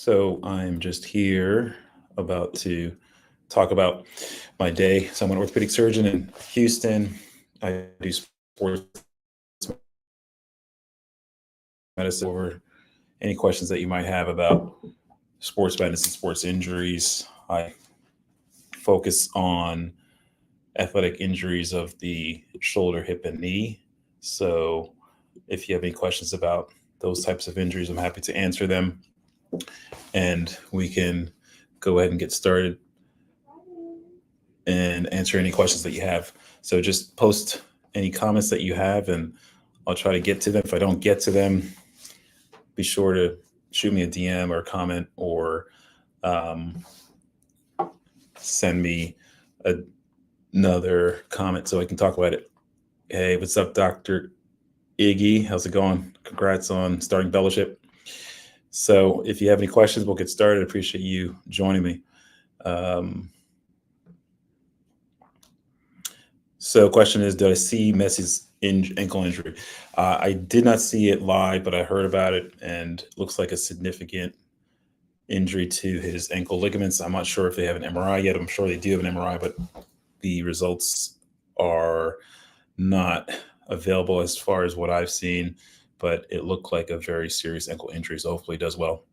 So I'm just here about to talk about my day. So I'm an orthopedic surgeon in Houston. I do sports medicine over any questions that you might have about sports medicine, sports injuries. I focus on athletic injuries of the shoulder, hip, and knee. So if you have any questions about those types of injuries, I'm happy to answer them. And we can go ahead and get started and answer any questions that you have. So just post any comments that you have and I'll try to get to them. If I don't get to them, be sure to shoot me a DM or a comment or um, send me another comment so I can talk about it. Hey, what's up, Dr. Iggy? How's it going? Congrats on starting fellowship. So if you have any questions, we'll get started. I appreciate you joining me. So question is, did I see Messi's ankle injury? I did not see it live, but I heard about it and it looks like a significant injury to his ankle ligaments. I'm not sure if they have an MRI yet. I'm sure they do have an MRI, but the results are not available as far as what I've seen, but it looked like a very serious ankle injury. So hopefully it does well.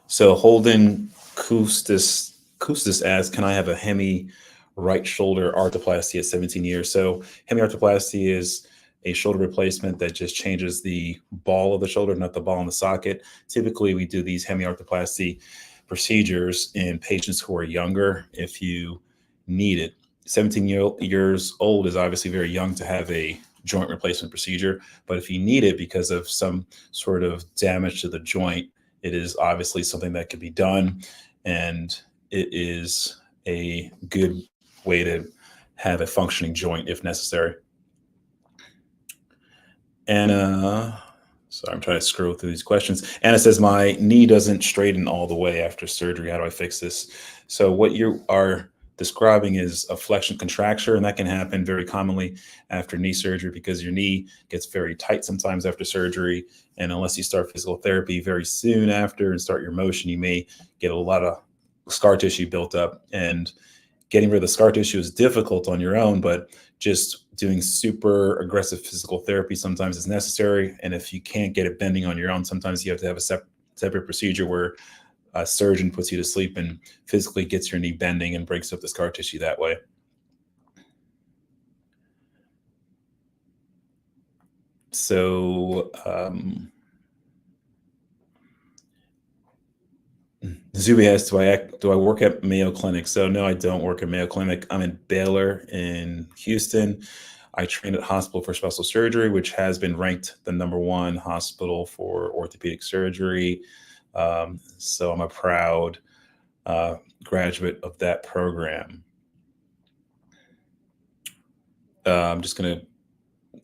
So Holden Kustis asks, can I have a hemi right shoulder arthroplasty at 17 years? So hemi arthroplasty is a shoulder replacement that just changes the ball of the shoulder, not the ball in the socket. Typically, we do these hemi arthroplasty procedures in patients who are younger if you need it. 17 years old is obviously very young to have a joint replacement procedure, but if you need it because of some sort of damage to the joint, it is obviously something that can be done, and it is a good way to have a functioning joint if necessary. Anna, sorry, I'm trying to scroll through these questions. Anna says, my knee doesn't straighten all the way after surgery. How do I fix this? So what you are describing is a flexion contracture, and that can happen very commonly after knee surgery because your knee gets very tight sometimes after surgery. And unless you start physical therapy very soon after and start your motion, you may get a lot of scar tissue built up. And getting rid of the scar tissue is difficult on your own, but just doing super aggressive physical therapy sometimes is necessary. And if you can't get it bending on your own, sometimes you have to have a separate procedure where a surgeon puts you to sleep and physically gets your knee bending and breaks up the scar tissue that way. So Zuby asks, do I work at Mayo Clinic? So no, I don't work at Mayo Clinic. I'm in Baylor in Houston. I trained at Hospital for Special Surgery, which has been ranked the #1 hospital for orthopedic surgery. So I'm a proud graduate of that program. I'm just going to,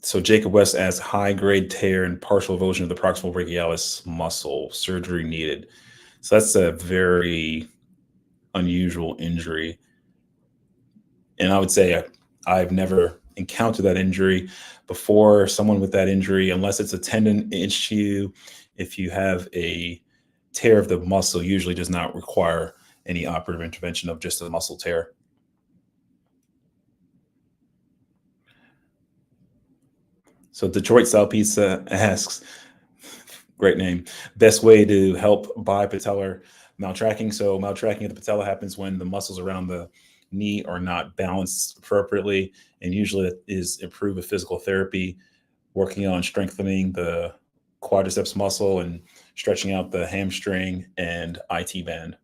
so Jacob West asks, high grade tear and partial avulsion of the proximal brachialis muscle, surgery needed. So that's a very unusual injury. And I would say I've never encountered that injury before. Someone with that injury, unless it's a tendon issue, if you have a tear of the muscle, usually does not require any operative intervention of just a muscle tear. So Detroit Style Pizza asks, great name, best way to help bipatellar maltracking. So maltracking of the patella happens when the muscles around the knee are not balanced appropriately, and usually it is improved with physical therapy, working on strengthening the quadriceps muscle and stretching out the hamstring and IT band.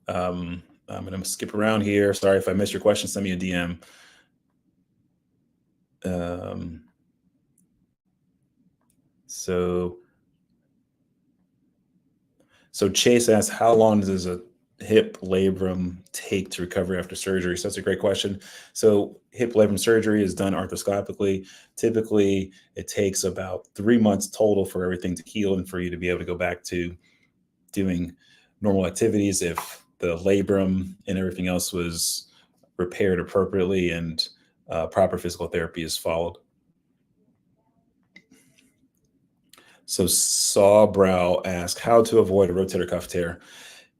I'm going to skip around here. Sorry if I missed your question. Send me a DM. So Chase asks, how long does a hip labrum take to recover after surgery? So that's a great question. So hip labrum surgery is done arthroscopically. Typically, it takes about 3 months total for everything to heal and for you to be able to go back to doing normal activities if the labrum and everything else was repaired appropriately and proper physical therapy is followed. So Sawbrow asked how to avoid a rotator cuff tear.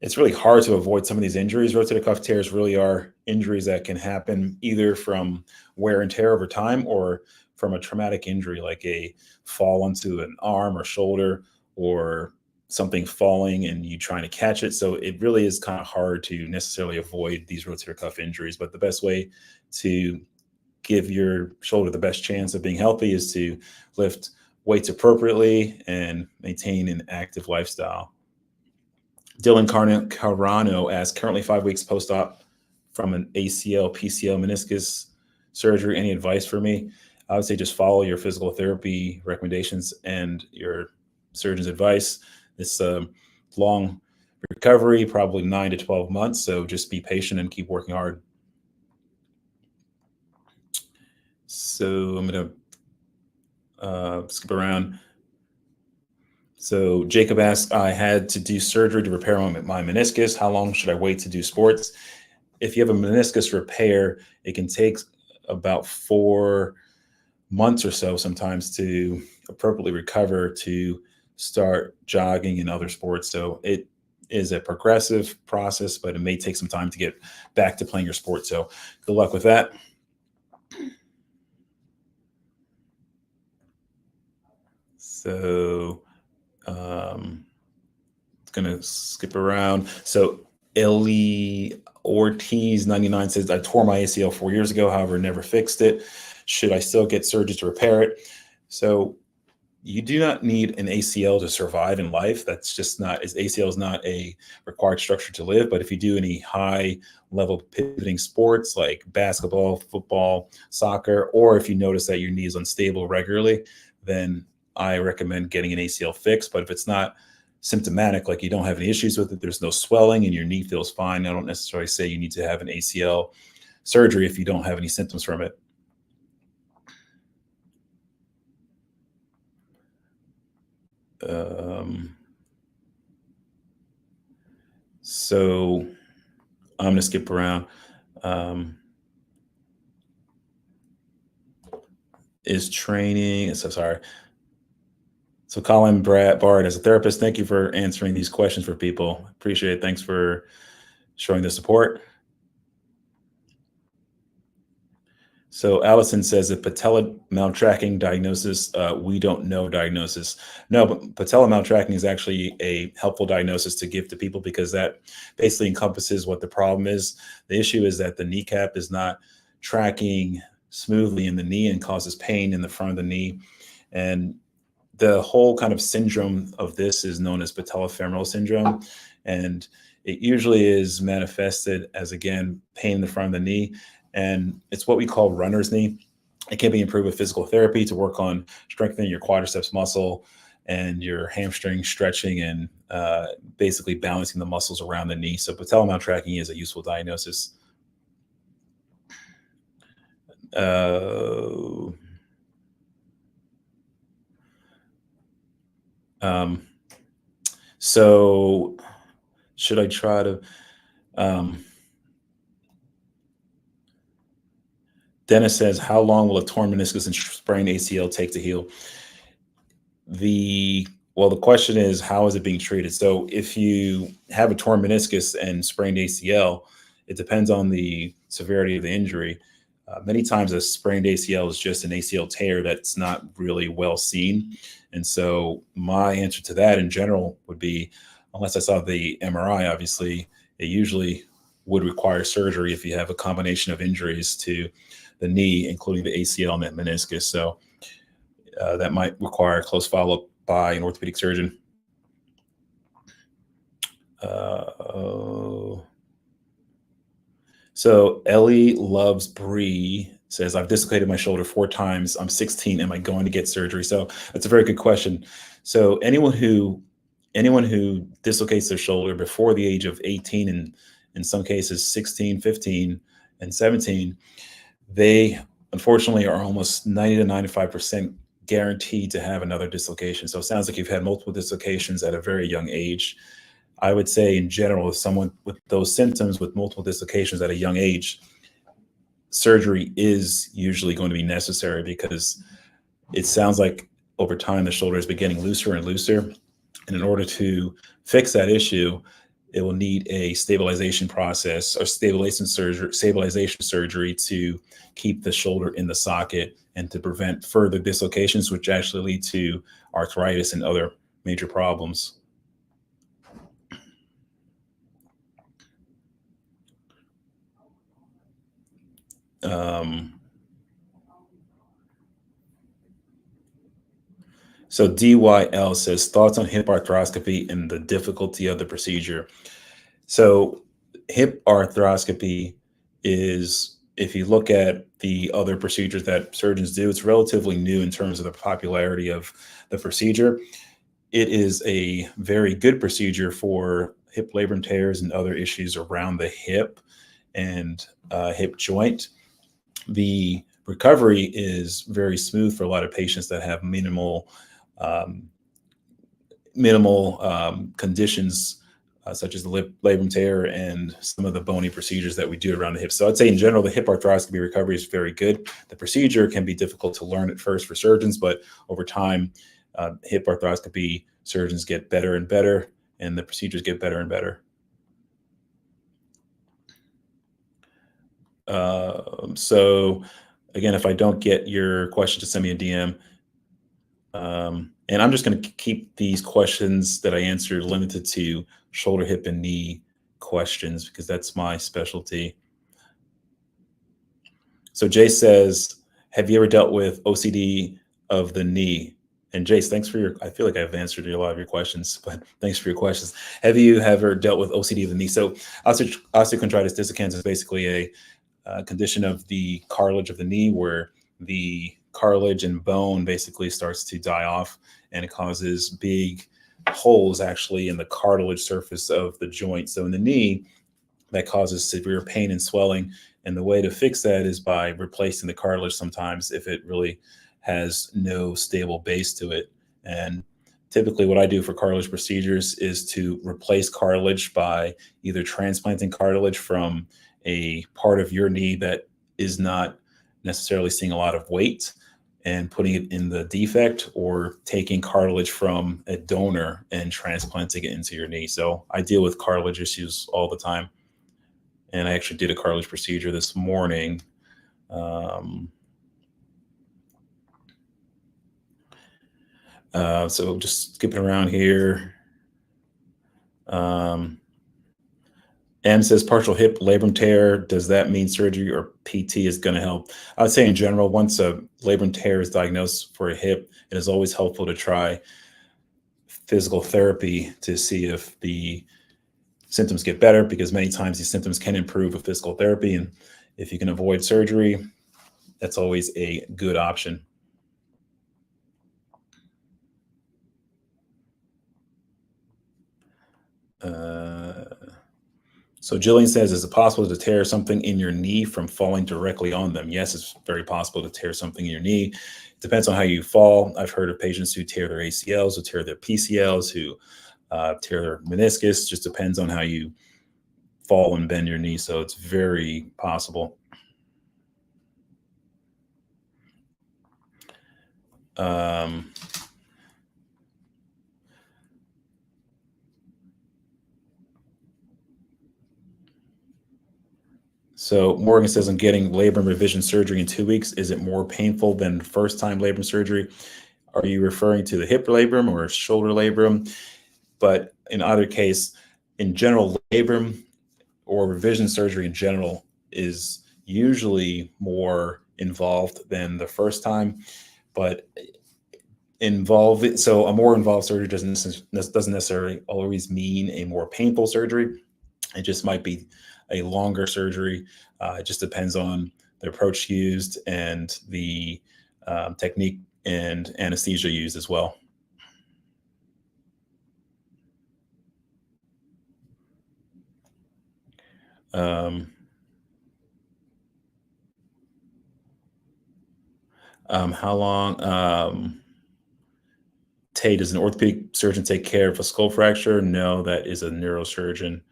It's really hard to avoid some of these injuries. Rotator cuff tears really are injuries that can happen either from wear and tear over time or from a traumatic injury like a fall onto an arm or shoulder or something falling and you trying to catch it. So it really is kind of hard to necessarily avoid these rotator cuff injuries. But the best way to give your shoulder the best chance of being healthy is to lift weights appropriately and maintain an active lifestyle. Dylan Carano asks, currently 5 weeks post-op from an ACL, PCL, meniscus surgery. Any advice for me? I would say just follow your physical therapy recommendations and your surgeon's advice. It's a long recovery, probably 9 to 12 months. So just be patient and keep working hard. So I'm going to skip around. So Jacob asked, I had to do surgery to repair my meniscus. How long should I wait to do sports? If you have a meniscus repair, it can take about 4 months or so sometimes to appropriately recover to start jogging and other sports. So it is a progressive process, but it may take some time to get back to playing your sport. So good luck with that. So gonna skip around. So Ellie Ortiz 99 says, I tore my ACL 4 years ago, however, never fixed it. Should I still get surgery to repair it? So you do not need an ACL to survive in life. That's just not, ACL is not a required structure to live. But if you do any high level pivoting sports like basketball, football, soccer, or if you notice that your knee is unstable regularly, then I recommend getting an ACL fix. But if it's not symptomatic, like you don't have any issues with it, there's no swelling and your knee feels fine, I don't necessarily say you need to have an ACL surgery if you don't have any symptoms from it. So I'm going to skip around. Is training, so sorry. So Colin Bard, as a therapist, thank you for answering these questions for people. Appreciate it. Thanks for showing the support. So Allison says that patella maltracking diagnosis, we don't know diagnosis. No, but patella maltracking is actually a helpful diagnosis to give to people because that basically encompasses what the problem is. The issue is that the kneecap is not tracking smoothly in the knee and causes pain in the front of the knee. And the whole kind of syndrome of this is known as patellofemoral syndrome. And it usually is manifested as, again, pain in the front of the knee. And it's what we call runner's knee. It can be improved with physical therapy to work on strengthening your quadriceps muscle and your hamstring stretching and basically balancing the muscles around the knee. So patella maltracking is a useful diagnosis. So should I try to, Dennis says, how long will a torn meniscus and sprained ACL take to heal? Well, the question is, how is it being treated? So if you have a torn meniscus and sprained ACL, it depends on the severity of the injury. Many times a sprained ACL is just an ACL tear that's not really well seen. And so my answer to that in general would be, unless I saw the MRI, obviously, it usually would require surgery if you have a combination of injuries to the knee, including the ACL and that meniscus. So that might require close follow-up by an orthopedic surgeon. So Ellie Loves Bree says, I've dislocated my shoulder 4 times. I'm 16. Am I going to get surgery? So that's a very good question. So anyone who dislocates their shoulder before the age of 18, and in some cases 16, 15, and 17, they unfortunately are almost 90 to 95% guaranteed to have another dislocation. So it sounds like you've had multiple dislocations at a very young age. I would say in general, if someone with those symptoms with multiple dislocations at a young age, surgery is usually going to be necessary because it sounds like over time, the shoulder has been getting looser and looser. And in order to fix that issue, it will need a stabilization process or stabilization surgery to keep the shoulder in the socket and to prevent further dislocations, which actually lead to arthritis and other major problems. So DYL says thoughts on hip arthroscopy and the difficulty of the procedure. So hip arthroscopy is, if you look at the other procedures that surgeons do, it's relatively new in terms of the popularity of the procedure. It is a very good procedure for hip labrum tears and other issues around the hip and hip joint. The recovery is very smooth for a lot of patients that have minimal conditions such as the labrum tear and some of the bony procedures that we do around the hip. So I'd say in general, the hip arthroscopy recovery is very good. The procedure can be difficult to learn at first for surgeons, but over time, hip arthroscopy surgeons get better and better, and the procedures get better and better. So again, if I don't get your question, just send me a DM. And I'm just going to keep these questions that I answered limited to shoulder, hip, and knee questions because that's my specialty. So Jay says, have you ever dealt with OCD of the knee? And Jace, thanks for I feel like I've answered a lot of your questions, but thanks for your questions. Have you ever dealt with OCD of the knee? So osteochondritis dissecans is basically a condition of the cartilage of the knee where the cartilage and bone basically starts to die off, and it causes big holes actually in the cartilage surface of the joint. So in the knee, that causes severe pain and swelling. And the way to fix that is by replacing the cartilage sometimes if it really has no stable base to it. And typically what I do for cartilage procedures is to replace cartilage by either transplanting cartilage from a part of your knee that is not necessarily seeing a lot of weight and putting it in the defect, or taking cartilage from a donor and transplanting it into your knee. So I deal with cartilage issues all the time. And I actually did a cartilage procedure this morning. So just skipping around here. M says partial hip labrum tear. Does that mean surgery or PT is going to help? I would say in general, once a labrum tear is diagnosed for a hip, it is always helpful to try physical therapy to see if the symptoms get better, because many times these symptoms can improve with physical therapy. And if you can avoid surgery, that's always a good option. So Jillian says, is it possible to tear something in your knee from falling directly on them? Yes, it's very possible to tear something in your knee. It depends on how you fall. I've heard of patients who tear their ACLs, who tear their PCLs, who tear their meniscus. Just depends on how you fall and bend your knee. So it's very possible. So Morgan says, I'm getting labrum revision surgery in 2 weeks. Is it more painful than first time labrum surgery? Are you referring to the hip labrum or shoulder labrum? But in either case, in general, labrum or revision surgery in general is usually more involved than the first time. But so a more involved surgery doesn't necessarily always mean a more painful surgery. It just might be a longer surgery. It just depends on the approach used and the technique and anesthesia used as well. How long? Tay, does an orthopedic surgeon take care of a skull fracture? No, that is a neurosurgeon.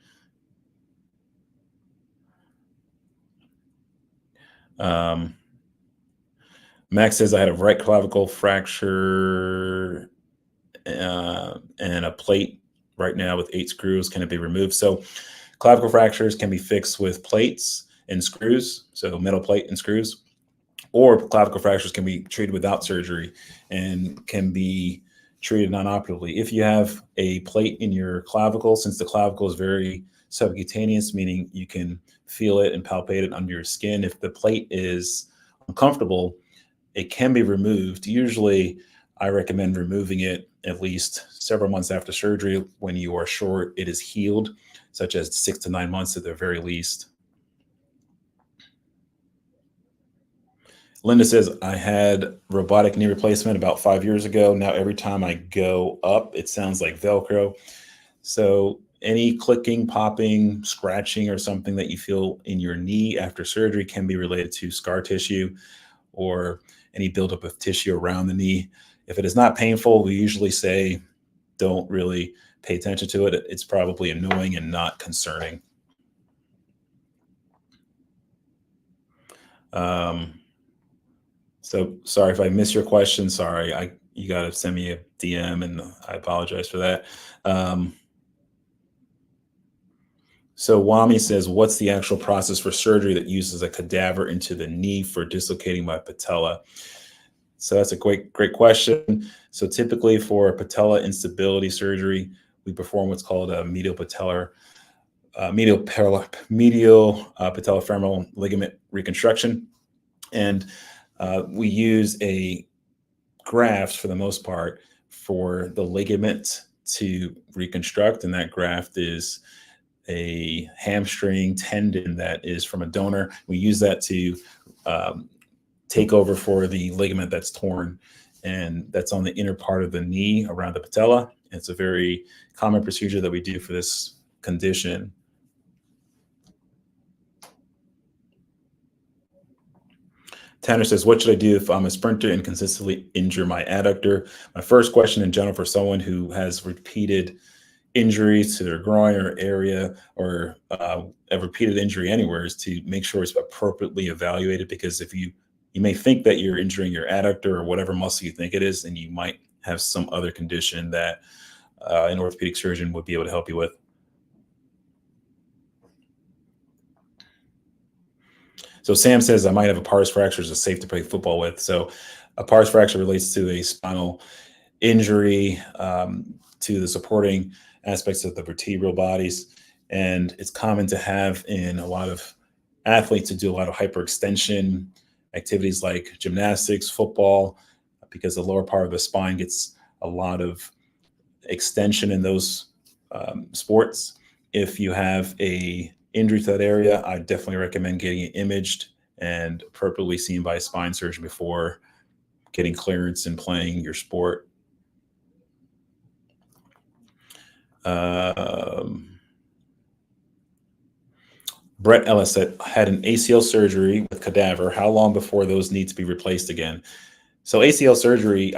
Max says I had a right clavicle fracture and a plate right now with 8 screws. Can it be removed? So clavicle fractures can be fixed with plates and screws, so metal plate and screws, or clavicle fractures can be treated without surgery and can be treated non-operatively. If you have a plate in your clavicle, since the clavicle is very subcutaneous, meaning you can feel it and palpate it under your skin, if the plate is uncomfortable, it can be removed. Usually, I recommend removing it at least several months after surgery when you are sure it is healed, such as 6 to 9 months at the very least. Linda says, I had robotic knee replacement about 5 years ago. Now, every time I go up, it sounds like Velcro. So, any clicking, popping, scratching, or something that you feel in your knee after surgery can be related to scar tissue or any buildup of tissue around the knee. If it is not painful, we usually say don't really pay attention to it. It's probably annoying and not concerning. So sorry if I missed your question. Sorry, you got to send me a DM, and I apologize for that. So Wami says, what's the actual process for surgery that uses a cadaver into the knee for dislocating my patella? So that's a great question. So typically for patella instability surgery, we perform what's called a medial patellofemoral ligament reconstruction, and we use a graft for the most part for the ligament to reconstruct, and that graft is a hamstring tendon that is from a donor. We use that to take over for the ligament that's torn, and that's on the inner part of the knee around the patella. It's a very common procedure that we do for this condition. Tanner says, what should I do if I'm a sprinter and consistently injure my adductor? My first question in general for someone who has repeated injuries to their groin or area, or a repeated injury anywhere, is to make sure it's appropriately evaluated, because if you may think that you're injuring your adductor or whatever muscle you think it is, and you might have some other condition that an orthopedic surgeon would be able to help you with. So Sam says, I might have a pars fracture. Is it safe to play football with? So a pars fracture relates to a spinal injury to the supporting aspects of the vertebral bodies. And it's common to have in a lot of athletes who do a lot of hyperextension activities like gymnastics, football, because the lower part of the spine gets a lot of extension in those sports. If you have a injury to that area, I definitely recommend getting it imaged and appropriately seen by a spine surgeon before getting clearance and playing your sport. Brett Ellis said, had an ACL surgery with cadaver. How long before those need to be replaced again? So ACL surgery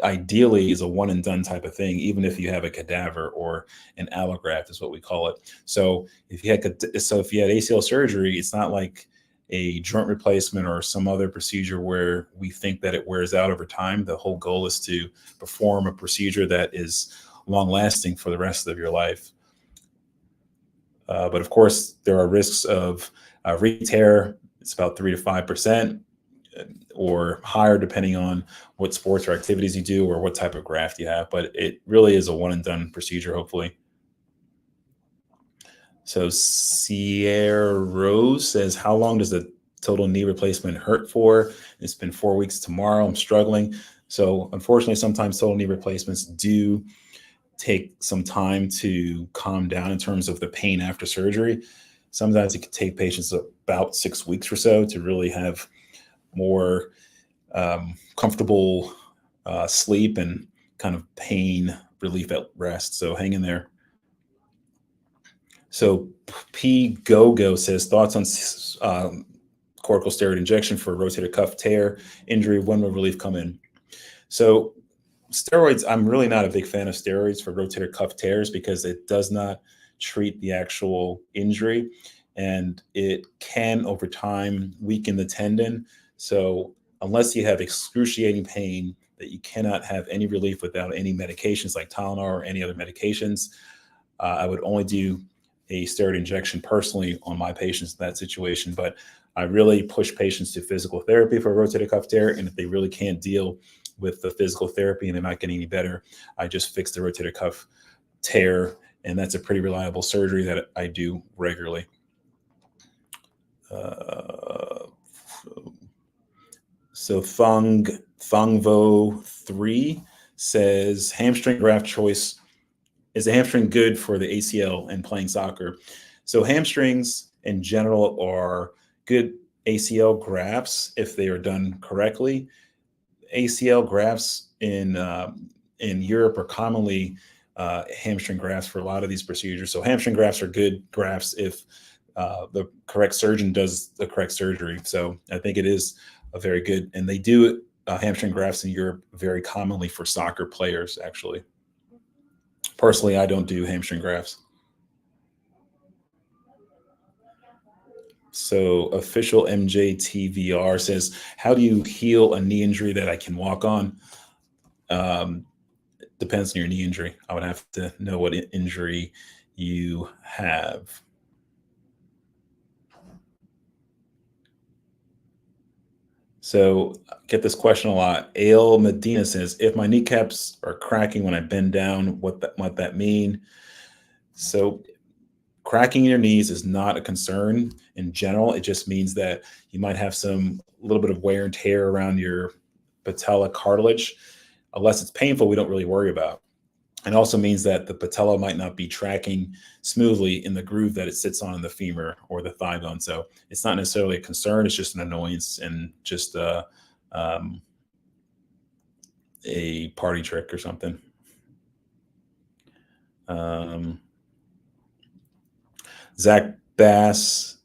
ideally is a one and done type of thing, even if you have a cadaver or an allograft is what we call it. So if you had ACL surgery, it's not like a joint replacement or some other procedure where we think that it wears out over time. The whole goal is to perform a procedure that is long lasting for the rest of your life. But of course, there are risks of re-tear. It's about 3 to 5%. Or higher, depending on what sports or activities you do or what type of graft you have. But it really is a one and done procedure, hopefully. So Sierra Rose says, how long does the total knee replacement hurt for? It's been 4 weeks tomorrow. I'm struggling. So unfortunately, sometimes total knee replacements do take some time to calm down in terms of the pain after surgery. Sometimes it can take patients about 6 weeks or so to really have more comfortable sleep and kind of pain relief at rest. So hang in there. So P Go says, thoughts on corticosteroid injection for rotator cuff tear injury. When will relief come in? So steroids, I'm really not a big fan of steroids for rotator cuff tears because it does not treat the actual injury, and it can over time weaken the tendon. So unless you have excruciating pain that you cannot have any relief without any medications like Tylenol or any other medications, I would only do a steroid injection personally on my patients in that situation. But I really push patients to physical therapy for rotator cuff tear. And if they really can't deal with the physical therapy and they're not getting any better, I just fix the rotator cuff tear. And that's a pretty reliable surgery that I do regularly. So Thungvo3 says hamstring graft choice. Is a hamstring good for the ACL and playing soccer? So hamstrings in general are good ACL grafts if they are done correctly. ACL grafts in Europe are commonly hamstring grafts for a lot of these procedures. So hamstring grafts are good grafts if the correct surgeon does the correct surgery. So I think it is a very good, and they do hamstring grafts in Europe very commonly for soccer players, actually. Personally, I don't do hamstring grafts. So official MJTVR says, how do you heal a knee injury that I can walk on? Depends on your knee injury. I would have to know what injury you have. So get this question a lot. Ale Medina says, if my kneecaps are cracking when I bend down, what that mean? So cracking in your knees is not a concern in general. It just means that you might have a little bit of wear and tear around your patella cartilage. Unless it's painful, we don't really worry about. It also means that the patella might not be tracking smoothly in the groove that it sits on in the femur or the thigh bone. So it's not necessarily a concern. It's just an annoyance and just a party trick or something. Zach Bass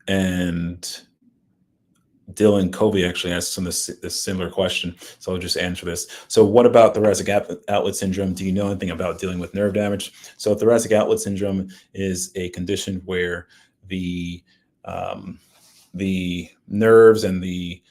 and Dylan Covey actually asked this similar question, so I'll just answer this. So what about thoracic outlet syndrome? Do you know anything about dealing with nerve damage? So thoracic outlet syndrome is a condition where the nerves and the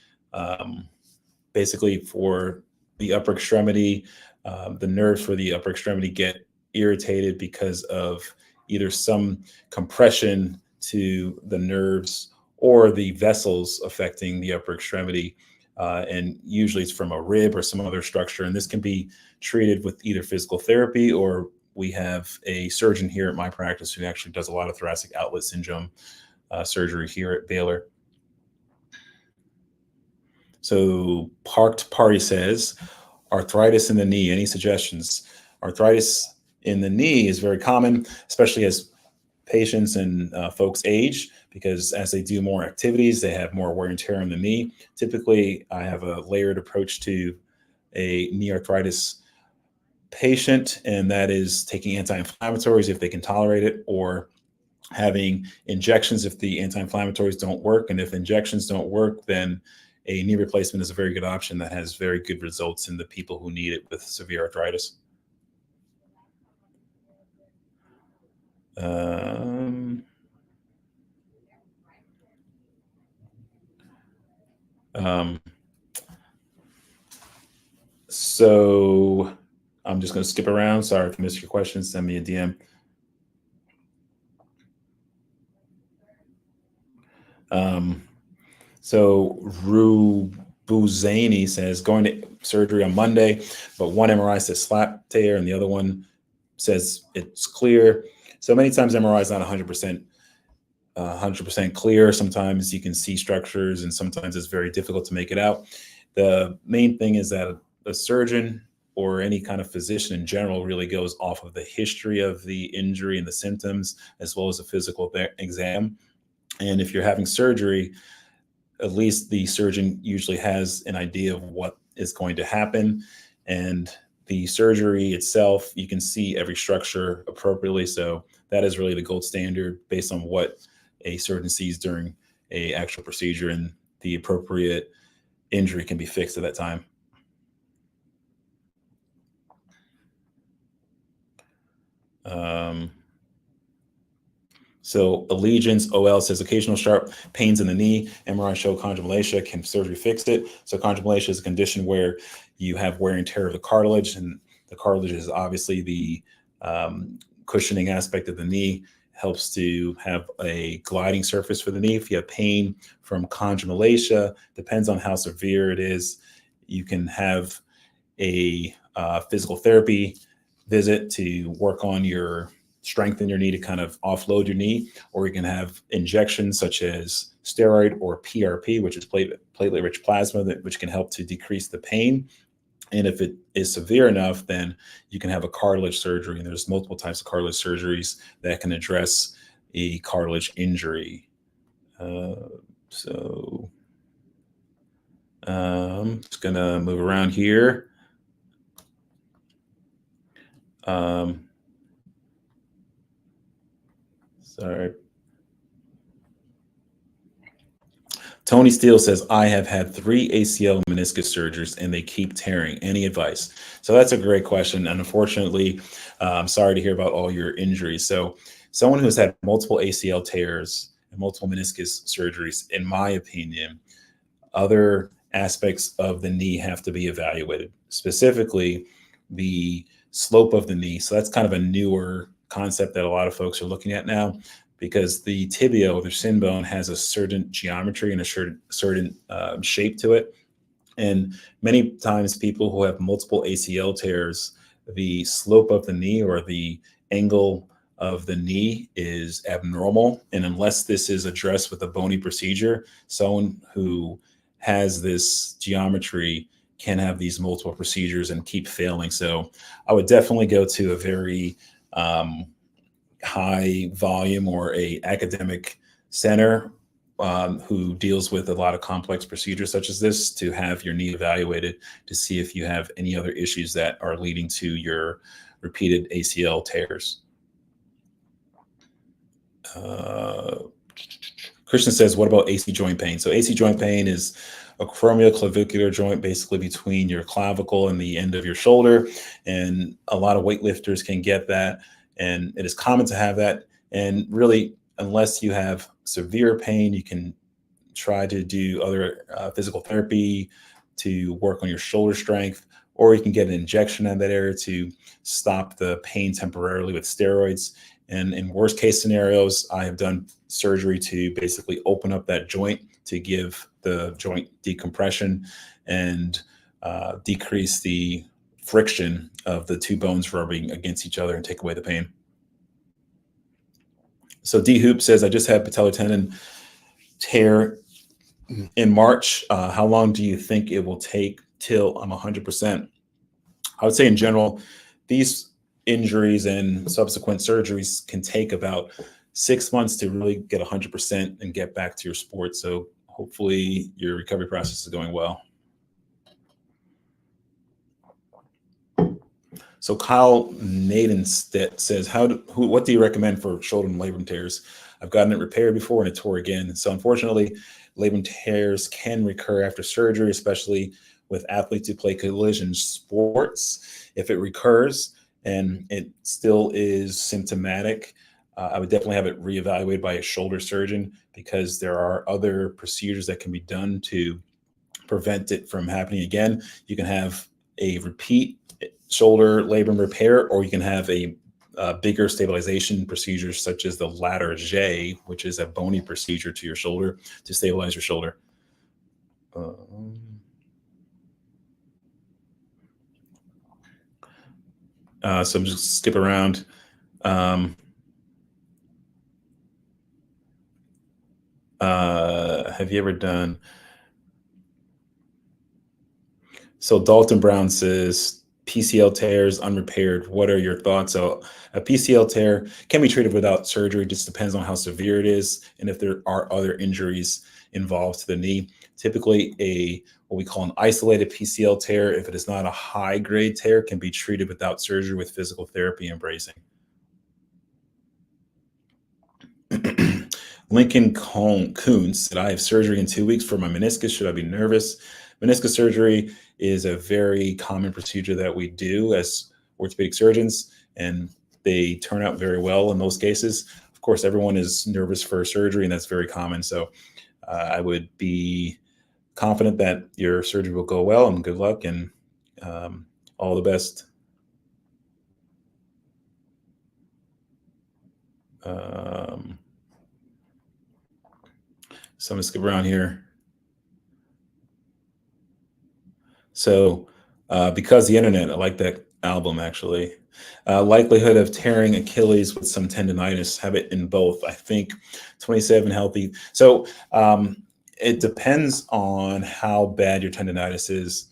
basically for the upper extremity, the nerves for the upper extremity get irritated because of either some compression to the nerves or the vessels affecting the upper extremity. And usually it's from a rib or some other structure. And this can be treated with either physical therapy, or we have a surgeon here at my practice who actually does a lot of thoracic outlet syndrome surgery here at Baylor. So Parked Party says, arthritis in the knee, any suggestions? Arthritis in the knee is very common, especially as patients and folks age, because as they do more activities, they have more wear and tear on the knee. Typically, I have a layered approach to a knee arthritis patient, and that is taking anti-inflammatories if they can tolerate it, or having injections if the anti-inflammatories don't work. And if injections don't work, then a knee replacement is a very good option that has very good results in the people who need it with severe arthritis. So I'm just going to skip around. Sorry if I missed your question. Send me a DM. So Rubuzani says, going to surgery on Monday, but one MRI says slap tear and the other one says it's clear. So many times MRI is not 100% clear. Sometimes you can see structures and sometimes it's very difficult to make it out. The main thing is that a surgeon or any kind of physician in general really goes off of the history of the injury and the symptoms, as well as a physical exam. And if you're having surgery, at least the surgeon usually has an idea of what is going to happen. And the surgery itself, you can see every structure appropriately. So that is really the gold standard based on what a surgeon sees during a actual procedure, and the appropriate injury can be fixed at that time. So Allegiance OL says occasional sharp pains in the knee. MRI show chondromalacia. Can surgery fix it? So chondromalacia is a condition where you have wear and tear of the cartilage, and the cartilage is obviously the cushioning aspect of the knee. Helps to have a gliding surface for the knee. If you have pain from chondromalacia, depends on how severe it is. You can have a physical therapy visit to work on your strength in your knee to kind of offload your knee, or you can have injections such as steroid or PRP, which is platelet-rich plasma, which can help to decrease the pain. And if it is severe enough, then you can have a cartilage surgery. And there's multiple types of cartilage surgeries that can address a cartilage injury. So just gonna move around here. Sorry. Tony Steele says, I have had 3 ACL meniscus surgeries and they keep tearing. Any advice? So that's a great question. And unfortunately, I'm sorry to hear about all your injuries. So someone who's had multiple ACL tears and multiple meniscus surgeries, in my opinion, other aspects of the knee have to be evaluated, specifically the slope of the knee. So that's kind of a newer concept that a lot of folks are looking at now, because the tibia or the shin bone has a certain geometry and a certain shape to it. And many times people who have multiple ACL tears, the slope of the knee or the angle of the knee is abnormal. And unless this is addressed with a bony procedure, someone who has this geometry can have these multiple procedures and keep failing. So I would definitely go to a very high volume or a academic center who deals with a lot of complex procedures such as this, to have your knee evaluated to see if you have any other issues that are leading to your repeated ACL tears. Christian says, what about AC joint pain? So AC joint pain is a acromioclavicular joint, basically between your clavicle and the end of your shoulder. And a lot of weightlifters can get that. And it is common to have that. And really, unless you have severe pain, you can try to do other physical therapy to work on your shoulder strength, or you can get an injection in that area to stop the pain temporarily with steroids. And in worst case scenarios, I have done surgery to basically open up that joint to give the joint decompression and decrease the friction of the two bones rubbing against each other and take away the pain. So D Hoop says, I just had patellar tendon tear in March. How long do you think it will take till I'm 100%? I would say in general, these injuries and subsequent surgeries can take about 6 months to really get 100% and get back to your sport. So hopefully your recovery process is going well. So Kyle Nadenstedt says, what do you recommend for shoulder and labrum tears? I've gotten it repaired before and it tore again. So unfortunately, labrum tears can recur after surgery, especially with athletes who play collision sports. If it recurs and it still is symptomatic, I would definitely have it reevaluated by a shoulder surgeon, because there are other procedures that can be done to prevent it from happening again. You can have a repeat shoulder labrum repair, or you can have a bigger stabilization procedure such as the ladder J, which is a bony procedure to your shoulder to stabilize your shoulder. So I'm just skip around. Have you ever done? So Dalton Brown says, PCL tears unrepaired. What are your thoughts? So a PCL tear can be treated without surgery. Just depends on how severe it is and if there are other injuries involved to the knee. Typically, what we call an isolated PCL tear, if it is not a high grade tear, can be treated without surgery with physical therapy and bracing. Lincoln Coons said, I have surgery in 2 weeks for my meniscus. Should I be nervous? Meniscus surgery is a very common procedure that we do as orthopedic surgeons, and they turn out very well in most cases. Of course, everyone is nervous for surgery, and that's very common. So I would be confident that your surgery will go well, and good luck, and all the best. So I'm gonna skip around here. So because the internet, I like that album actually. Likelihood of tearing Achilles with some tendonitis, have it in both. I think 27 healthy. So it depends on how bad your tendonitis is.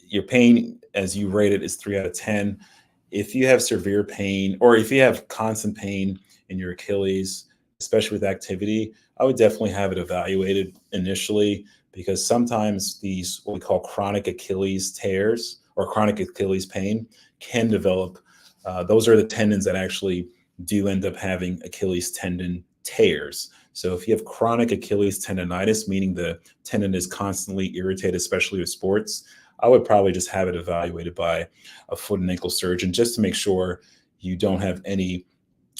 Your pain, as you rate it, is 3 out of 10. If you have severe pain, or if you have constant pain in your Achilles, especially with activity, I would definitely have it evaluated initially, because sometimes these, what we call chronic Achilles tears or chronic Achilles pain, can develop. Those are the tendons that actually do end up having Achilles tendon tears. So if you have chronic Achilles tendonitis, meaning the tendon is constantly irritated, especially with sports, I would probably just have it evaluated by a foot and ankle surgeon, just to make sure you don't have any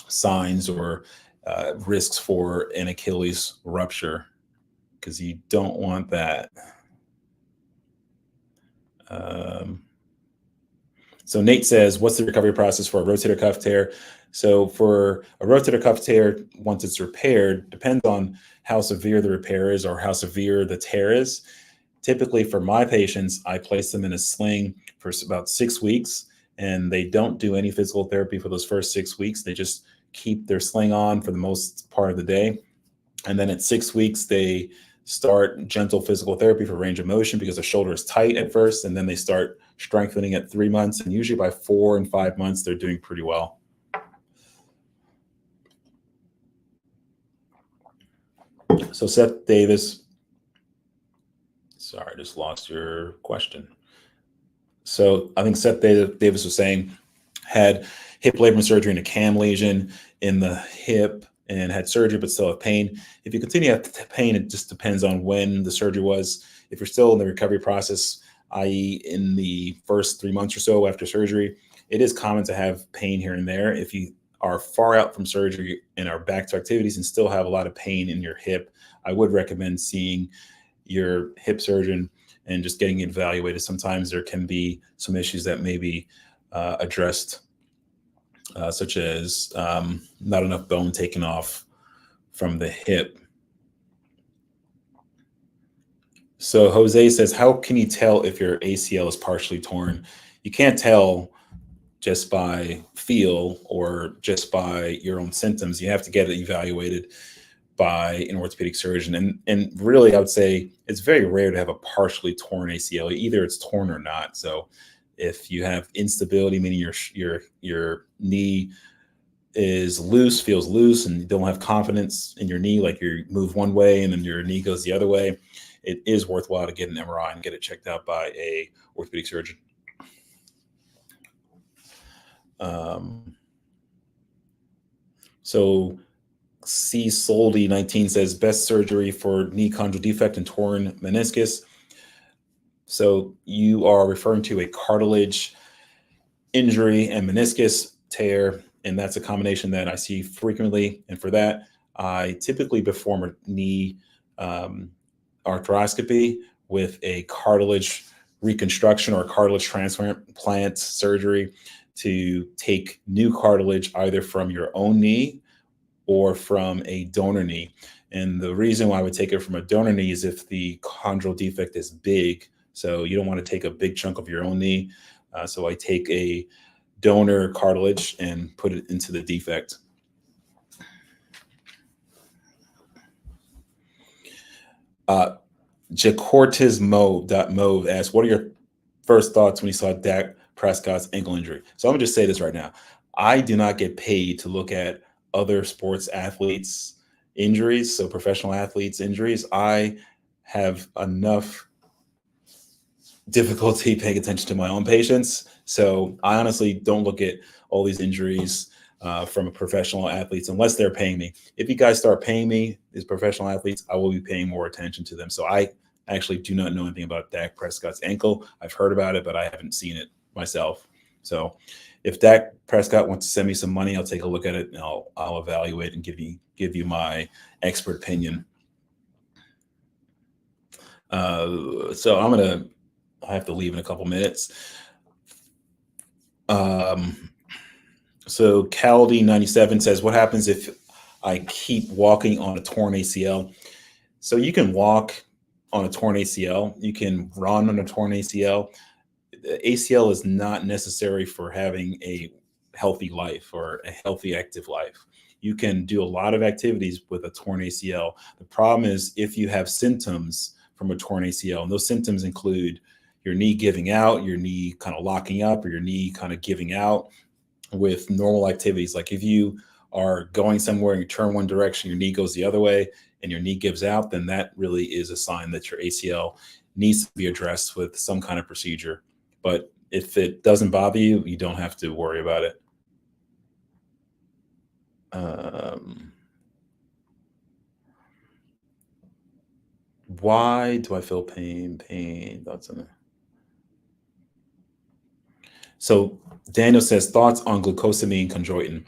signs or risks for an Achilles rupture, because you don't want that. So Nate says, what's the recovery process for a rotator cuff tear? So for a rotator cuff tear, once it's repaired, depends on how severe the repair is or how severe the tear is. Typically for my patients, I place them in a sling for about 6 weeks, and they don't do any physical therapy for those first 6 weeks. They just keep their sling on for the most part of the day. And then at 6 weeks, they start gentle physical therapy for range of motion, because the shoulder is tight at first, and then they start strengthening at 3 months. And usually by 4 and 5 months, they're doing pretty well. So Seth Davis, sorry, I just lost your question. So I think Seth Davis was saying, had hip labrum surgery and a CAM lesion in the hip, and had surgery but still have pain. If you continue to have pain, it just depends on when the surgery was. If you're still in the recovery process, i.e. in the first 3 months or so after surgery, it is common to have pain here and there. If you are far out from surgery and are back to activities and still have a lot of pain in your hip, I would recommend seeing your hip surgeon and just getting it evaluated. Sometimes there can be some issues that may be addressed, such as not enough bone taken off from the hip. So Jose says, how can you tell if your ACL is partially torn? You can't tell just by feel or just by your own symptoms. You have to get it evaluated by an orthopedic surgeon. And really, I would say it's very rare to have a partially torn ACL. Either it's torn or not. So if you have instability, meaning your knee is loose, feels loose, and you don't have confidence in your knee, like you move one way and then your knee goes the other way, it is worthwhile to get an MRI and get it checked out by a orthopedic surgeon. So C Soldy 19 says, best surgery for knee chondral defect and torn meniscus. So you are referring to a cartilage injury and meniscus tear, and that's a combination that I see frequently. And for that, I typically perform a knee arthroscopy with a cartilage reconstruction or cartilage transplant surgery to take new cartilage either from your own knee or from a donor knee. And the reason why I would take it from a donor knee is if the chondral defect is big. So you don't want to take a big chunk of your own knee. So I take a donor cartilage and put it into the defect. Jacortismo.move asks, what are your first thoughts when you saw Dak Prescott's ankle injury? So I'm gonna just say this right now. I do not get paid to look at other sports athletes' injuries, so professional athletes' injuries. I have enough difficulty paying attention to my own patients. So I honestly don't look at all these injuries from professional athletes unless they're paying me. If you guys start paying me as professional athletes, I will be paying more attention to them. So I actually do not know anything about Dak Prescott's ankle. I've heard about it, but I haven't seen it myself. So if Dak Prescott wants to send me some money, I'll take a look at it and I'll evaluate and give you my expert opinion. So I have to leave in a couple minutes. So Caldy97 says, what happens if I keep walking on a torn ACL? So you can walk on a torn ACL. You can run on a torn ACL. The ACL is not necessary for having a healthy life or a healthy, active life. You can do a lot of activities with a torn ACL. The problem is if you have symptoms from a torn ACL, and those symptoms include your knee giving out, your knee kind of locking up, or your knee kind of giving out with normal activities. Like if you are going somewhere and you turn one direction, your knee goes the other way, and your knee gives out, then that really is a sign that your ACL needs to be addressed with some kind of procedure. But if it doesn't bother you, you don't have to worry about it. Why do I feel pain? Thoughts on it. So Daniel says, thoughts on glucosamine chondroitin.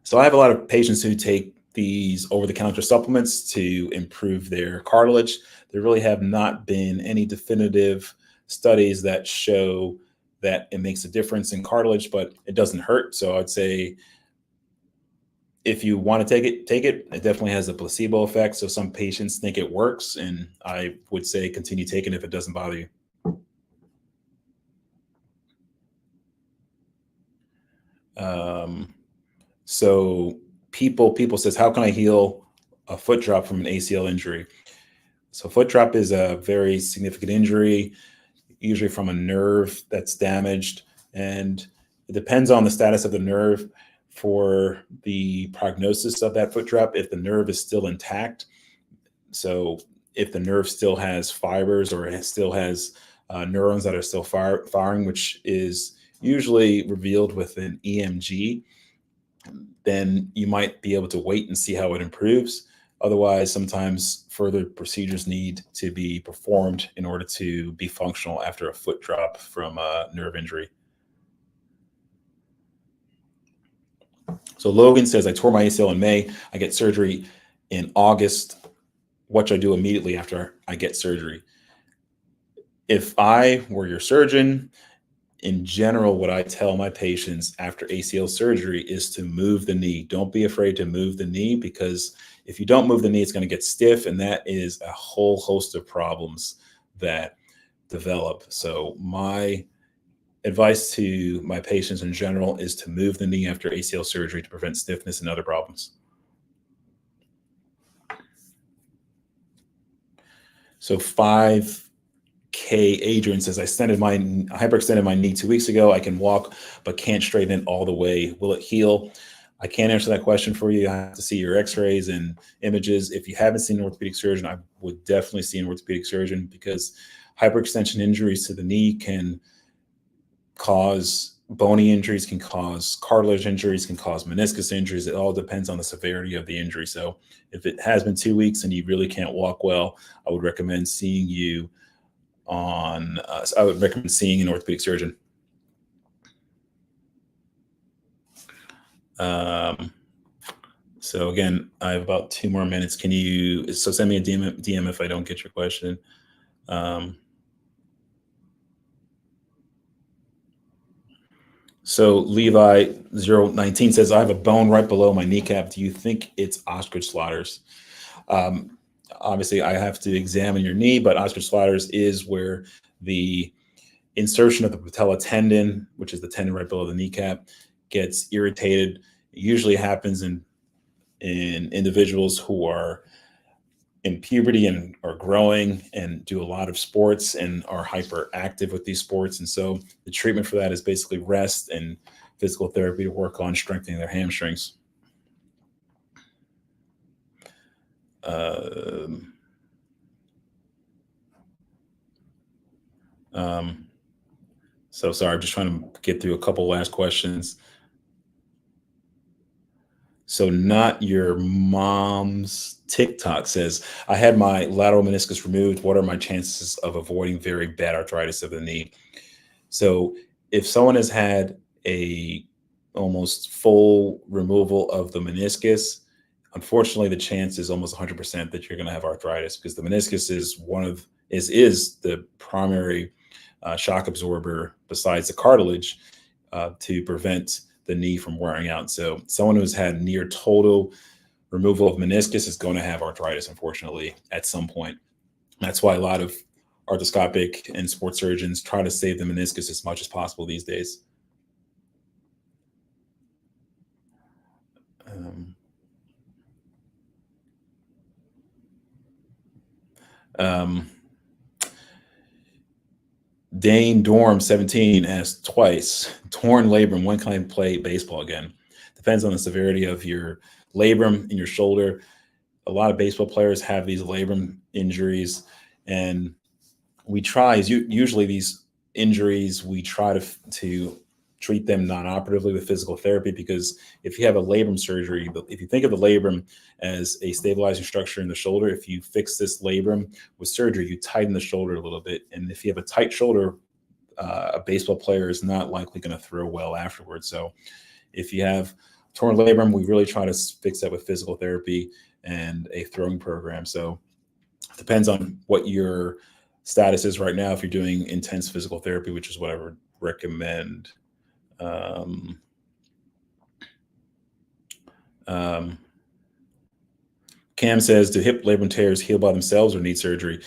So I have a lot of patients who take these over-the-counter supplements to improve their cartilage. There really have not been any definitive studies that show that it makes a difference in cartilage, but it doesn't hurt. So I'd say if you want to take it, take it. It definitely has a placebo effect. So some patients think it works, and I would say continue taking it if it doesn't bother you. So people says, how can I heal a foot drop from an ACL injury? So foot drop is a very significant injury, usually from a nerve that's damaged, and it depends on the status of the nerve for the prognosis of that foot drop. If the nerve is still intact, so if the nerve still has fibers or it still has neurons that are still firing, which is usually revealed with an EMG, then you might be able to wait and see how it improves. Otherwise, sometimes further procedures need to be performed in order to be functional after a foot drop from a nerve injury. So Logan says, I tore my ACL in May. I get surgery in August. What should I do immediately after I get surgery? If I were your surgeon, in general, what I tell my patients after ACL surgery is to move the knee. Don't be afraid to move the knee, because if you don't move the knee, it's going to get stiff, and that is a whole host of problems that develop. So my advice to my patients in general is to move the knee after ACL surgery to prevent stiffness and other problems. So 5K Adrian says, I hyperextended my knee 2 weeks ago. I can walk, but can't straighten it all the way. Will it heal? I can't answer that question for you. I have to see your x-rays and images. If you haven't seen an orthopedic surgeon, I would definitely see an orthopedic surgeon, because hyperextension injuries to the knee can cause bony injuries, can cause cartilage injuries, can cause meniscus injuries. It all depends on the severity of the injury. So if it has been 2 weeks and you really can't walk well, I would recommend seeing an orthopedic surgeon. So again, I have about 2 more minutes. Send me a DM if I don't get your question. So Levi019 says, I have a bone right below my kneecap. Do you think it's ostrich slaughters? Obviously, I have to examine your knee, but ostrich slaughters is where the insertion of the patella tendon, which is the tendon right below the kneecap, gets irritated. It usually happens in individuals who are in puberty and are growing and do a lot of sports and are hyperactive with these sports. And so the treatment for that is basically rest and physical therapy to work on strengthening their hamstrings. So sorry, I'm just trying to get through a couple last questions. So not your mom's TikTok says, I had my lateral meniscus removed. What are my chances of avoiding very bad arthritis of the knee? So if someone has had a almost full removal of the meniscus, unfortunately, the chance is almost 100% that you're going to have arthritis, because the meniscus is one of is the primary shock absorber besides the cartilage to prevent the knee from wearing out. So someone who's had near total removal of meniscus is going to have arthritis, unfortunately, at some point. That's why a lot of arthroscopic and sports surgeons try to save the meniscus as much as possible these days. Um, um, Dane Dorm 17 asked twice, torn labrum, when can I play baseball again? Depends on the severity of your labrum in your shoulder. A lot of baseball players have these labrum injuries, and usually these injuries, we try to treat them non-operatively with physical therapy, because if you have a labrum surgery, if you think of the labrum as a stabilizing structure in the shoulder, if you fix this labrum with surgery, you tighten the shoulder a little bit. And if you have a tight shoulder, a baseball player is not likely going to throw well afterwards. So if you have torn labrum, we really try to fix that with physical therapy and a throwing program. So it depends on what your status is right now. If you're doing intense physical therapy, which is what I would recommend. Um, um, Cam says, do hip labrum tears heal by themselves or need surgery?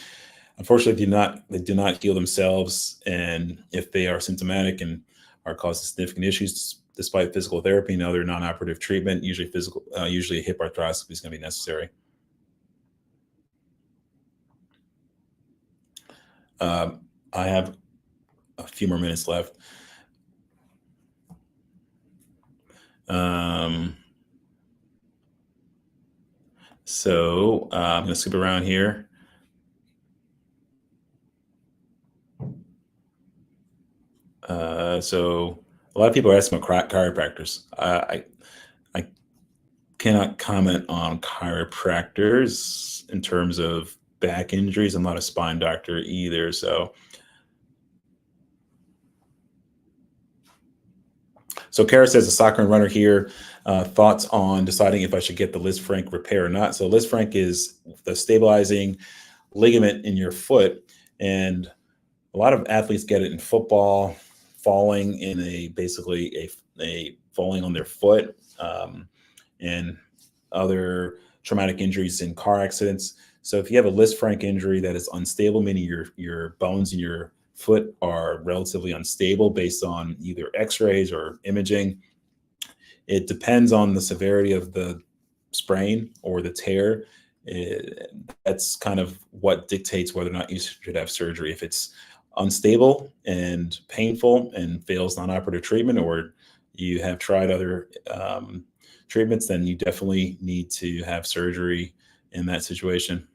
Unfortunately, they do not heal themselves. And if they are symptomatic and are causing significant issues despite physical therapy and other non-operative treatment, usually a hip arthroscopy is going to be necessary. I have a few more minutes left. So I'm going to scoop around here. So a lot of people are asking about chiropractors. I cannot comment on chiropractors in terms of back injuries. I'm not a spine doctor either. So Kara says, a soccer and runner here. Thoughts on deciding if I should get the Lisfranc repair or not. So Lisfranc is the stabilizing ligament in your foot, and a lot of athletes get it in football, falling in basically a falling on their foot, and other traumatic injuries in car accidents. So if you have a Lisfranc injury that is unstable, meaning your bones in your foot are relatively unstable based on either x-rays or imaging, it depends on the severity of the sprain or the tear. That's kind of what dictates whether or not you should have surgery. If it's unstable and painful and fails non-operative treatment, or you have tried other treatments, then you definitely need to have surgery in that situation.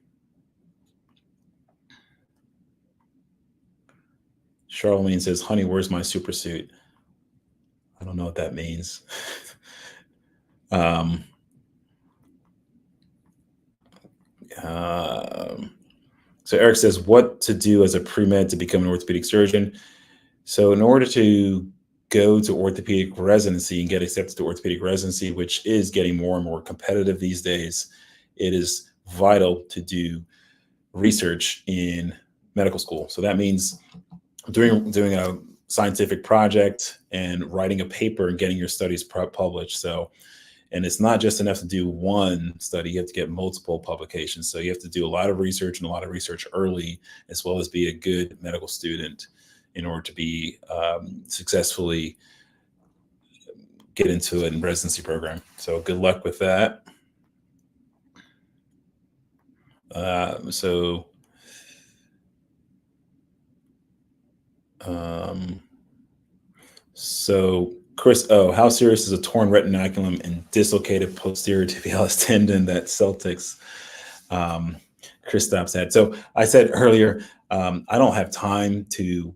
Charlemagne says, honey, where's my super suit? I don't know what that means. um, so Eric says, what to do as a pre-med to become an orthopedic surgeon? So in order to go to orthopedic residency and get accepted to orthopedic residency, which is getting more and more competitive these days, it is vital to do research in medical school. So that means doing a scientific project and writing a paper and getting your studies published. So, and it's not just enough to do one study, you have to get multiple publications. So you have to do a lot of research, and a lot of research early, as well as be a good medical student in order to be successfully get into a residency program. So good luck with that. So Chris how serious is a torn retinaculum and dislocated posterior tibialis tendon that Celtics Kristaps had? So I said earlier, I don't have time to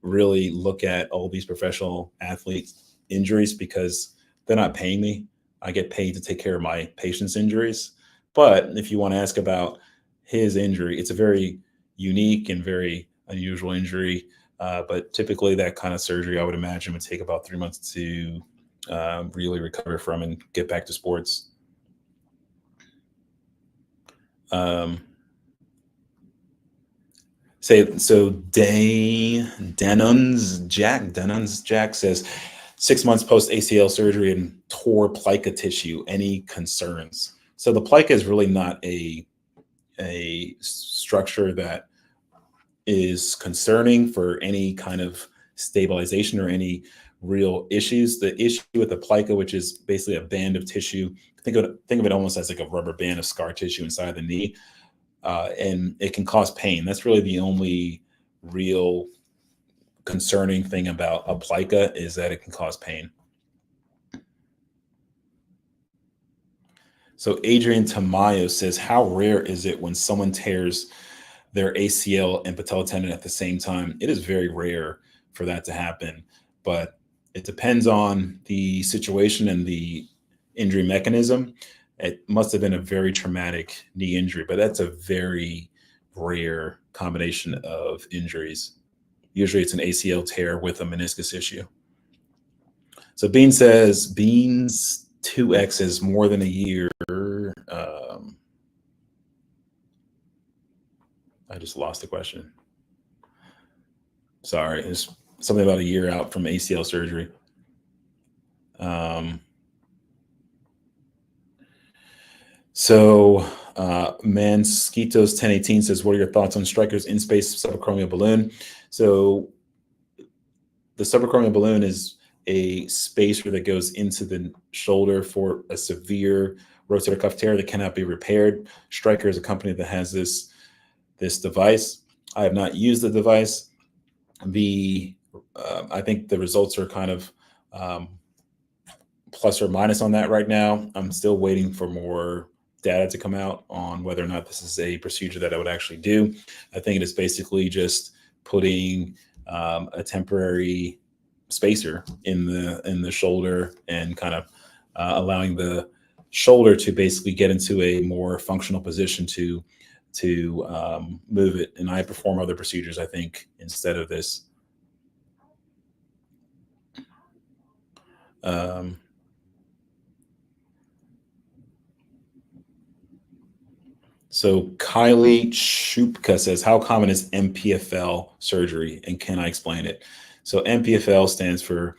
really look at all these professional athlete injuries because they're not paying me. I get paid to take care of my patients' injuries. But if you want to ask about his injury, it's a very unique and very unusual injury. But typically that kind of surgery, I would imagine, would take about 3 months to really recover from and get back to sports. Um, so Denun's Jack says 6 months post ACL surgery and tore plica tissue. Any concerns? So the plica is really not a structure that is concerning for any kind of stabilization or any real issues. The issue with the plica, which is basically a band of tissue, think of it almost as like a rubber band of scar tissue inside the knee, and it can cause pain. That's really the only real concerning thing about a plica, is that it can cause pain. So Adrian Tamayo says, how rare is it when someone tears their ACL and patella tendon at the same time? It is very rare for that to happen, but it depends on the situation and the injury mechanism. It must have been a very traumatic knee injury, but that's a very rare combination of injuries. Usually it's an ACL tear with a meniscus issue. So Bean says, Beans 2X is more than a year. I just lost the question. Sorry, it's something about a year out from ACL surgery. Mansquitos 1018 says, what are your thoughts on Stryker's in-space subacromial balloon? So the subacromial balloon is a spacer that goes into the shoulder for a severe rotator cuff tear that cannot be repaired. Stryker is a company that has this device. I have not used the device. I think the results are kind of plus or minus on that right now. I'm still waiting for more data to come out on whether or not this is a procedure that I would actually do. I think it is basically just putting a temporary spacer in the shoulder and kind of allowing the shoulder to basically get into a more functional position to move it. And I perform other procedures, I think, instead of this. So Kylie Shupka says, how common is MPFL surgery and can I explain it? So MPFL stands for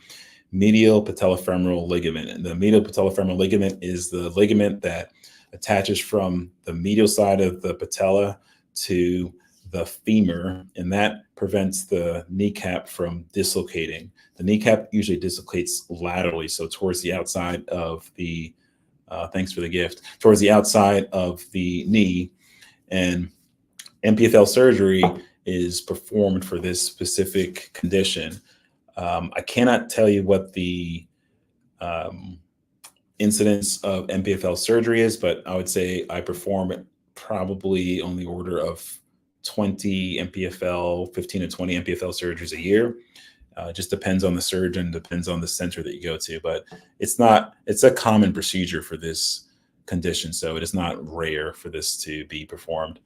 medial patellofemoral ligament. And the medial patellofemoral ligament is the ligament that attaches from the medial side of the patella to the femur, and that prevents the kneecap from dislocating. The kneecap usually dislocates laterally, so towards the outside of the thanks for the gift, towards the outside of the knee. And MPFL surgery is performed for this specific condition. I cannot tell you what the incidence of MPFL surgery is, but I would say I perform probably on the order of 20 MPFL, 15 to 20 MPFL surgeries a year. Just depends on the surgeon, depends on the center that you go to, but it's a common procedure for this condition. So it is not rare for this to be performed.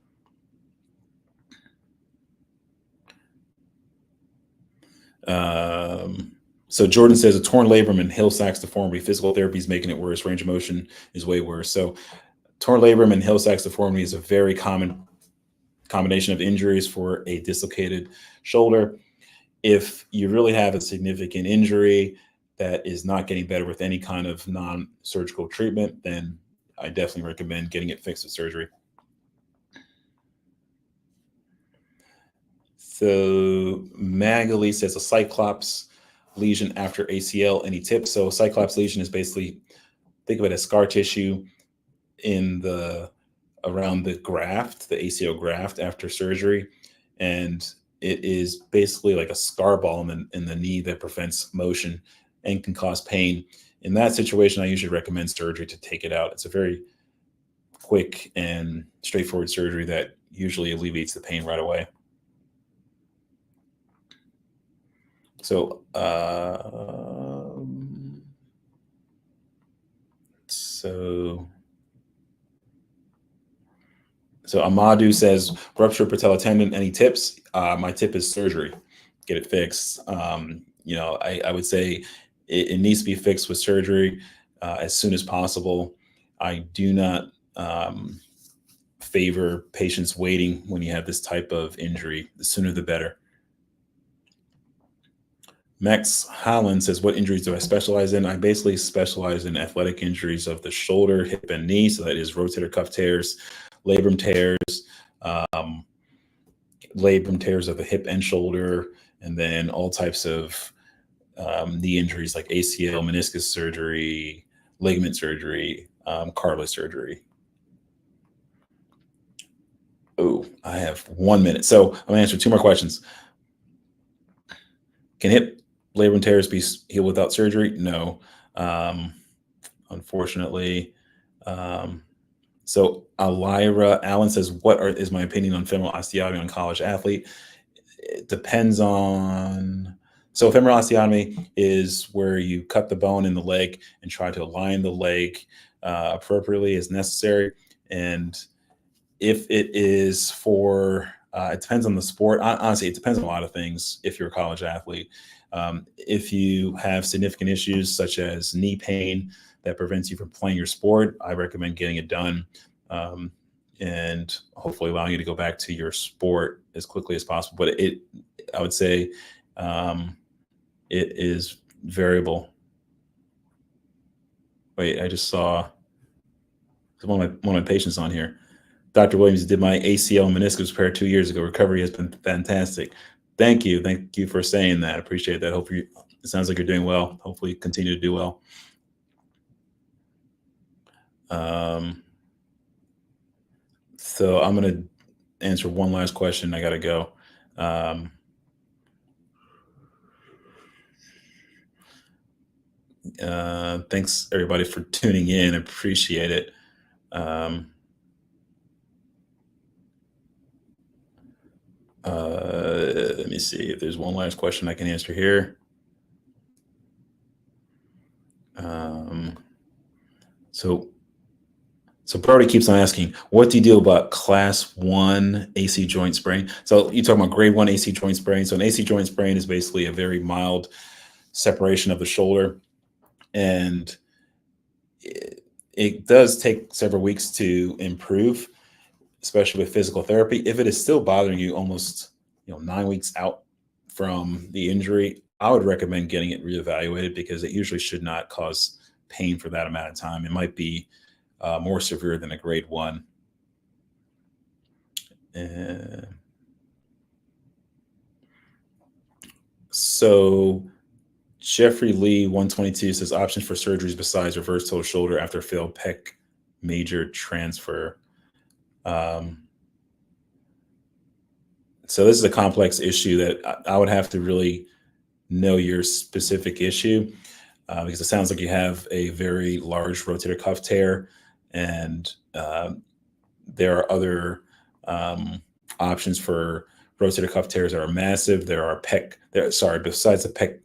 So Jordan says, a torn labrum and Hill-Sachs deformity, physical therapy is making it worse. Range of motion is way worse. So torn labrum and Hill-Sachs deformity is a very common combination of injuries for a dislocated shoulder. If you really have a significant injury that is not getting better with any kind of non-surgical treatment, then I definitely recommend getting it fixed with surgery. So Magali says, a cyclops lesion after ACL, any tips? So a cyclops lesion is basically, think of it as scar tissue around the graft, the ACL graft after surgery. And it is basically like a scar ball in the knee that prevents motion and can cause pain. In that situation, I usually recommend surgery to take it out. It's a very quick and straightforward surgery that usually alleviates the pain right away. So, So Amadou says, ruptured patella tendon, any tips? My tip is surgery. get it fixed. I would say it needs to be fixed with surgery as soon as possible. I do not favor patients waiting when you have this type of injury. The sooner the better. Max Holland says, what injuries do I specialize in? I basically specialize in athletic injuries of the shoulder, hip, and knee. So that is rotator cuff tears, labrum tears, um, labrum tears of the hip and shoulder, and then all types of knee injuries like ACL, meniscus surgery, ligament surgery, cartilage surgery. Oh, I have 1 minute. So I'm going to answer two more questions. Can hip labrum tears be healed without surgery? No. Unfortunately. So Alira Allen says, is my opinion on femoral osteotomy on college athlete? It depends on. So femoral osteotomy is where you cut the bone in the leg and try to align the leg appropriately as necessary. And if it is for, it depends on the sport. Honestly, it depends on a lot of things if you're a college athlete. If you have significant issues such as knee pain that prevents you from playing your sport, I recommend getting it done and hopefully allowing you to go back to your sport as quickly as possible. But I would say it is variable. Wait, I just saw one of my patients on here. Dr. Williams did my ACL and meniscus repair 2 years ago. Recovery has been fantastic. Thank you. Thank you for saying that. I appreciate that. Hopefully, it sounds like you're doing well. Hopefully, you continue to do well. So I'm going to answer one last question. I got to go. Thanks, everybody, for tuning in. I appreciate it. Let me see if there's one last question I can answer here. So Brody keeps on asking, what do you do about class 1 AC joint sprain? So you're talking about grade 1 AC joint sprain. So an AC joint sprain is basically a very mild separation of the shoulder. And it does take several weeks to improve, especially with physical therapy. If it is still bothering you almost 9 weeks out from the injury, I would recommend getting it reevaluated because it usually should not cause pain for that amount of time. It might be more severe than a grade 1. So Jeffrey Lee 122 says options for surgeries besides reverse total shoulder after failed pec major transfer. So this is a complex issue that I would have to really know your specific issue because it sounds like you have a very large rotator cuff tear, and there are other options for rotator cuff tears that are massive. There are besides the pec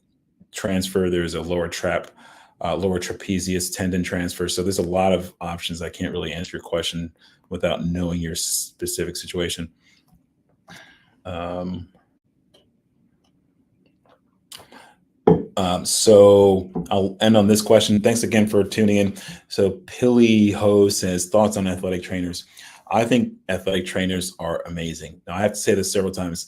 transfer, there's a lower trapezius tendon transfer. So there's a lot of options. I can't really answer your question without knowing your specific situation. So I'll end on this question. Thanks again for tuning in. So Pilly Ho says, thoughts on athletic trainers. I think athletic trainers are amazing. Now I have to say this several times.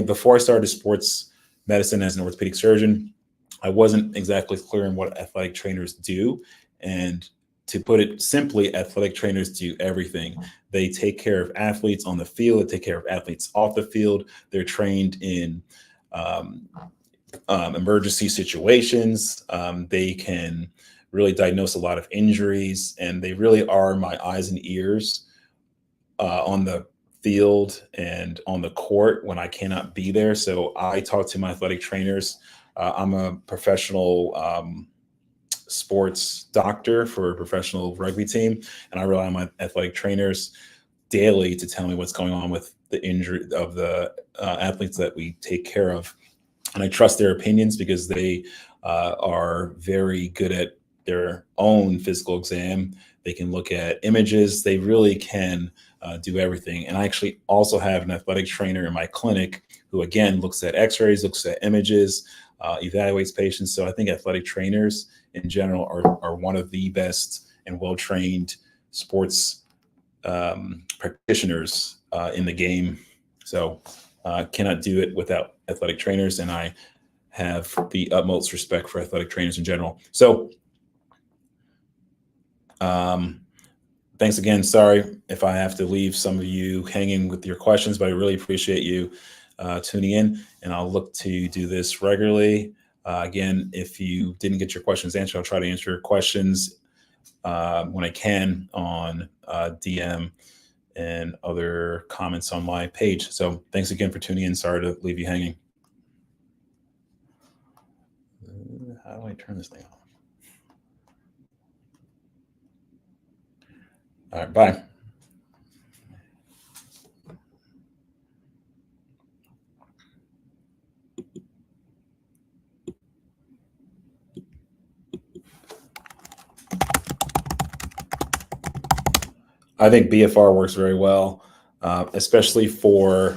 Before I started sports medicine as an orthopedic surgeon, I wasn't exactly clear on what athletic trainers do. And to put it simply, athletic trainers do everything. They take care of athletes on the field. They take care of athletes off the field. They're trained in emergency situations. They can really diagnose a lot of injuries, and they really are my eyes and ears on the field and on the court when I cannot be there. So I talk to my athletic trainers. I'm a professional sports doctor for a professional rugby team, and I rely on my athletic trainers daily to tell me what's going on with the injury of the athletes that we take care of. And I trust their opinions because they are very good at their own physical exam. They can look at images. They really can do everything. And I actually also have an athletic trainer in my clinic who, again, looks at x-rays, looks at images, evaluates patients. So I think athletic trainers in general are one of the best and well-trained sports practitioners in the game. So cannot do it without athletic trainers, and I have the utmost respect for athletic trainers in general. So thanks again. Sorry if I have to leave some of you hanging with your questions, but I really appreciate you tuning in, and I'll look to do this regularly. Again, if you didn't get your questions answered, I'll try to answer your questions when I can on DM and other comments on my page. So thanks again for tuning in. Sorry to leave you hanging. How do I turn this thing off? All right, bye. I think BFR works very well, especially for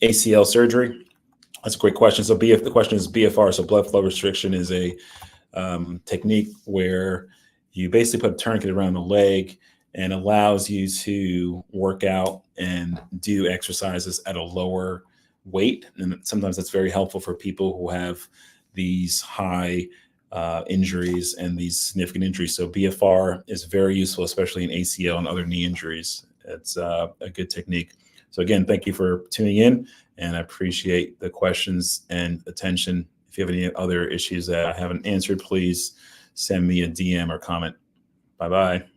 ACL surgery. That's a great question. So the question is BFR. So blood flow restriction is a technique where you basically put a tourniquet around the leg and allows you to work out and do exercises at a lower weight. And sometimes that's very helpful for people who have these high injuries and these significant injuries. So BFR is very useful, especially in ACL and other knee injuries. It's a good technique. So again, thank you for tuning in, and I appreciate the questions and attention. If you have any other issues that I haven't answered, please send me a DM or comment. Bye-bye.